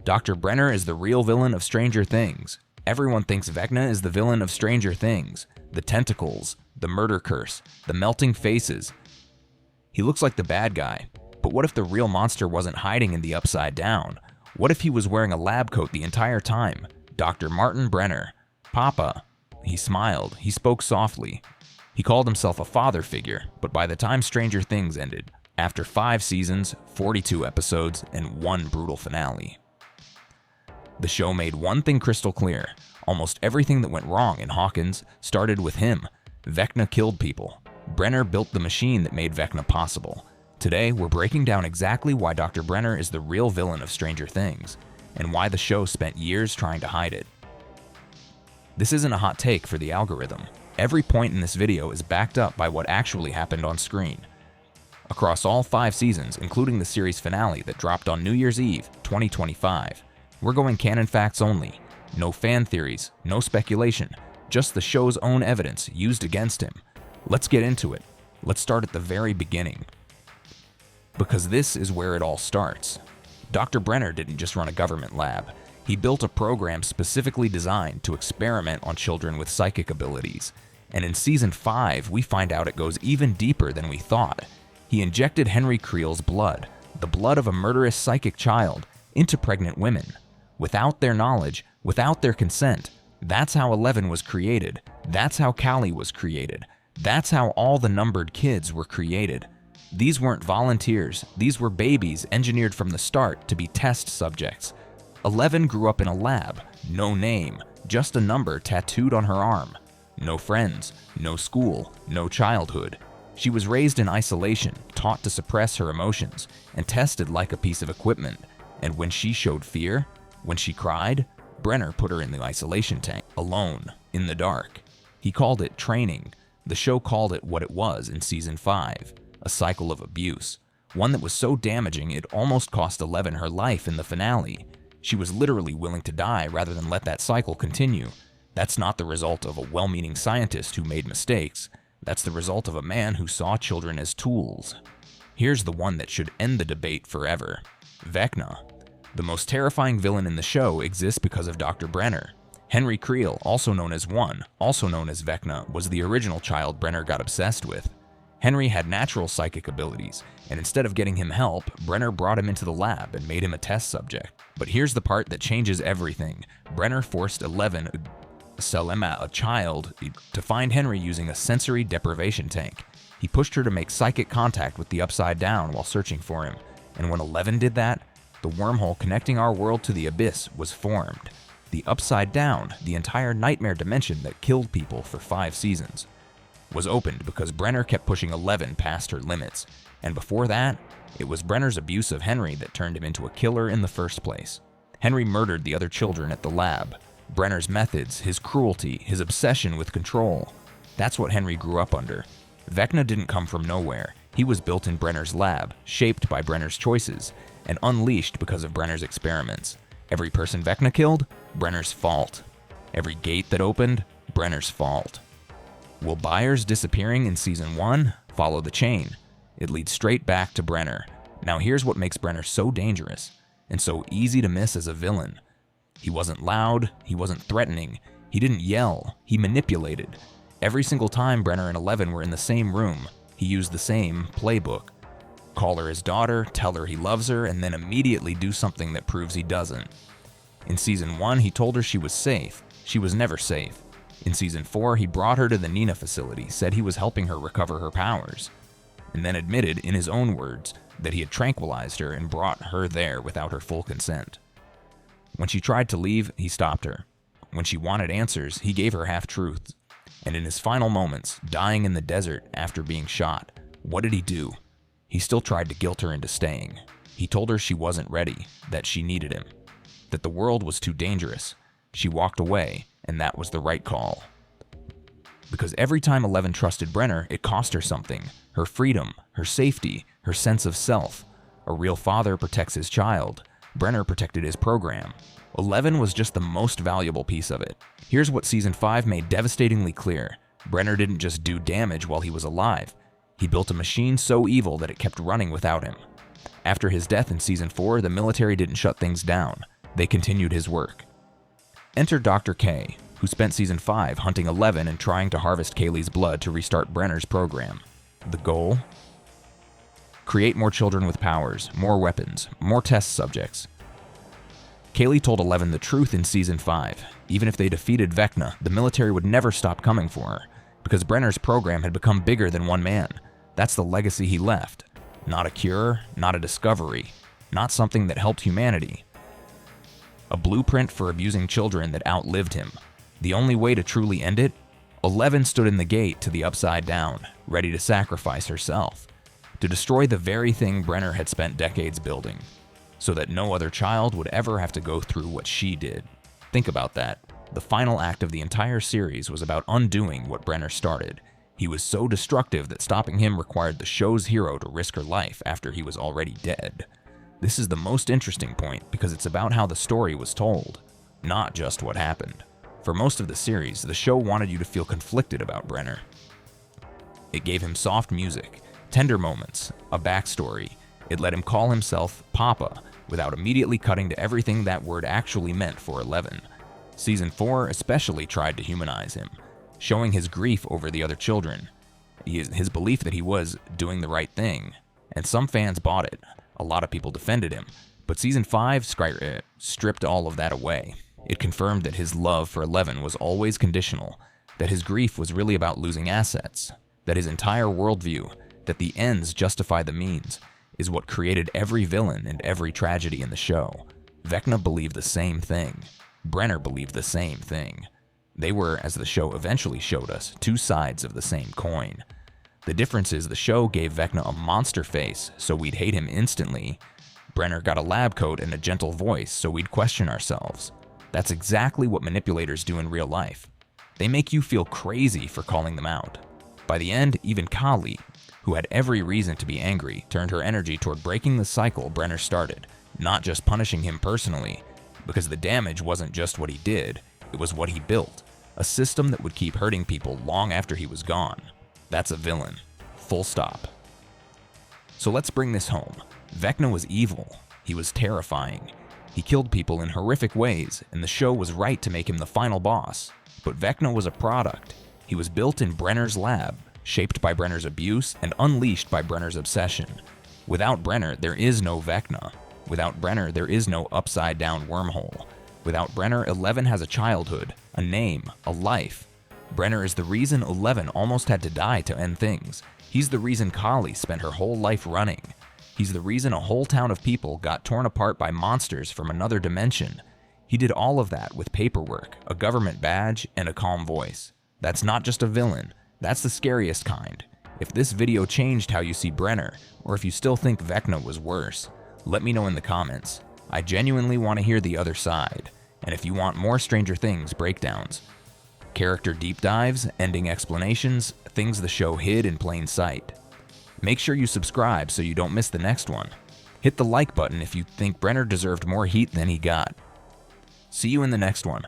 Dr. Brenner is the real villain of Stranger Things. Everyone thinks Vecna is the villain of Stranger Things. The tentacles, the murder curse, the melting faces. He looks like the bad guy, but what if the real monster wasn't hiding in the Upside Down? What if he was wearing a lab coat the entire time? Dr. Martin Brenner. Papa. He smiled. He spoke softly. He called himself a father figure, but by the time Stranger Things ended, after 5 seasons, 42 episodes, and 1 brutal finale, the show made one thing crystal clear. Almost everything that went wrong in Hawkins started with him. Vecna killed people. Brenner built the machine that made Vecna possible. Today, we're breaking down exactly why Dr. Brenner is the real villain of Stranger Things, and why the show spent years trying to hide it. This isn't a hot take for the algorithm. Every point in this video is backed up by what actually happened on screen. Across all 5 seasons, including the series finale that dropped on New Year's Eve, 2025, we're going canon facts only. No fan theories, no speculation, just the show's own evidence used against him. Let's get into it. Let's start at the very beginning, because this is where it all starts. Dr. Brenner didn't just run a government lab. He built a program specifically designed to experiment on children with psychic abilities. And in season 5, we find out it goes even deeper than we thought. He injected Henry Creel's blood, the blood of a murderous psychic child, into pregnant women. Without their knowledge, without their consent. That's how 11 was created. That's how Callie was created. That's how all the numbered kids were created. These weren't volunteers. These were babies engineered from the start to be test subjects. 11 grew up in a lab. No name, just a number tattooed on her arm. No friends, no school, no childhood. She was raised in isolation, taught to suppress her emotions, and tested like a piece of equipment. And when she showed fear, when she cried, Brenner put her in the isolation tank, alone, in the dark. He called it training. The show called it what it was in season 5, a cycle of abuse. One that was so damaging it almost cost 11 her life in the finale. She was literally willing to die rather than let that cycle continue. That's not the result of a well-meaning scientist who made mistakes. That's the result of a man who saw children as tools. Here's the one that should end the debate forever. Vecna. The most terrifying villain in the show exists because of Dr. Brenner. Henry Creel, also known as One, also known as Vecna, was the original child Brenner got obsessed with. Henry had natural psychic abilities, and instead of getting him help, Brenner brought him into the lab and made him a test subject. But here's the part that changes everything. Brenner forced 11, Selema, a child, to find Henry using a sensory deprivation tank. He pushed her to make psychic contact with the Upside Down while searching for him. And when 11 did that, the wormhole connecting our world to the abyss was formed. The Upside Down, the entire nightmare dimension that killed people for 5 seasons, was opened because Brenner kept pushing 11 past her limits. And before that, it was Brenner's abuse of Henry that turned him into a killer in the first place. Henry murdered the other children at the lab. Brenner's methods, his cruelty, his obsession with control. That's what Henry grew up under. Vecna didn't come from nowhere. He was built in Brenner's lab, shaped by Brenner's choices, and unleashed because of Brenner's experiments. Every person Vecna killed? Brenner's fault. Every gate that opened? Brenner's fault. Will Byers disappearing in season 1? Follow the chain. It leads straight back to Brenner. Now here's what makes Brenner so dangerous, and so easy to miss as a villain. He wasn't loud, he wasn't threatening, he didn't yell, he manipulated. Every single time Brenner and 11 were in the same room, he used the same playbook. Call her his daughter, tell her he loves her, and then immediately do something that proves he doesn't. In season 1, he told her she was safe. She was never safe. In season 4, he brought her to the Nina facility, said he was helping her recover her powers, and then admitted, in his own words, that he had tranquilized her and brought her there without her full consent. When she tried to leave, he stopped her. When she wanted answers, he gave her half-truths. And in his final moments, dying in the desert after being shot, what did he do? He still tried to guilt her into staying. He told her she wasn't ready, that she needed him, that the world was too dangerous. She walked away, and that was the right call. Because every time 11 trusted Brenner, it cost her something. Her freedom, her safety, her sense of self. A real father protects his child. Brenner protected his program. 11 was just the most valuable piece of it. Here's what season 5 made devastatingly clear. Brenner didn't just do damage while he was alive. He built a machine so evil that it kept running without him. After his death in season 4, the military didn't shut things down. they continued his work. Enter Dr. K, who spent Season 5 hunting 11 and trying to harvest Kaylee's blood to restart Brenner's program. The goal? Create more children with powers, more weapons, more test subjects. Kaylee told 11 the truth in Season 5. Even if they defeated Vecna, the military would never stop coming for her, because Brenner's program had become bigger than one man. That's the legacy he left. Not a cure, not a discovery, not something that helped humanity. A blueprint for abusing children that outlived him. The only way to truly end it? 11 stood in the gate to the Upside Down, ready to sacrifice herself, to destroy the very thing Brenner had spent decades building, so that no other child would ever have to go through what she did. Think about that. The final act of the entire series was about undoing what Brenner started. He was so destructive that stopping him required the show's hero to risk her life after he was already dead. This is the most interesting point because it's about how the story was told, not just what happened. For most of the series, the show wanted you to feel conflicted about Brenner. It gave him soft music, tender moments, a backstory. It let him call himself Papa without immediately cutting to everything that word actually meant for 11. Season 4 especially tried to humanize him, showing his grief over the other children, his belief that he was doing the right thing, and some fans bought it. A lot of people defended him, but Season 5 stripped all of that away. It confirmed that his love for 11 was always conditional, that his grief was really about losing assets, that his entire worldview, that the ends justify the means, is what created every villain and every tragedy in the show. Vecna believed the same thing. Brenner believed the same thing. They were, as the show eventually showed us, two sides of the same coin. The difference is the show gave Vecna a monster face, so we'd hate him instantly. Brenner got a lab coat and a gentle voice, so we'd question ourselves. That's exactly what manipulators do in real life. They make you feel crazy for calling them out. By the end, even Kali, who had every reason to be angry, turned her energy toward breaking the cycle Brenner started, not just punishing him personally, because the damage wasn't just what he did, it was what he built, a system that would keep hurting people long after he was gone. That's a villain. Full stop. So let's bring this home. Vecna was evil. He was terrifying. He killed people in horrific ways, and the show was right to make him the final boss. But Vecna was a product. He was built in Brenner's lab, shaped by Brenner's abuse and unleashed by Brenner's obsession. Without Brenner, there is no Vecna. Without Brenner, there is no upside-down wormhole. Without Brenner, 11 has a childhood, a name, a life. Brenner is the reason 11 almost had to die to end things. He's the reason Kali spent her whole life running. He's the reason a whole town of people got torn apart by monsters from another dimension. He did all of that with paperwork, a government badge, and a calm voice. That's not just a villain, that's the scariest kind. If this video changed how you see Brenner, or if you still think Vecna was worse, let me know in the comments. I genuinely want to hear the other side, and if you want more Stranger Things breakdowns, character deep dives, ending explanations, things the show hid in plain sight. Make sure you subscribe so you don't miss the next one. Hit the like button if you think Brenner deserved more heat than he got. See you in the next one.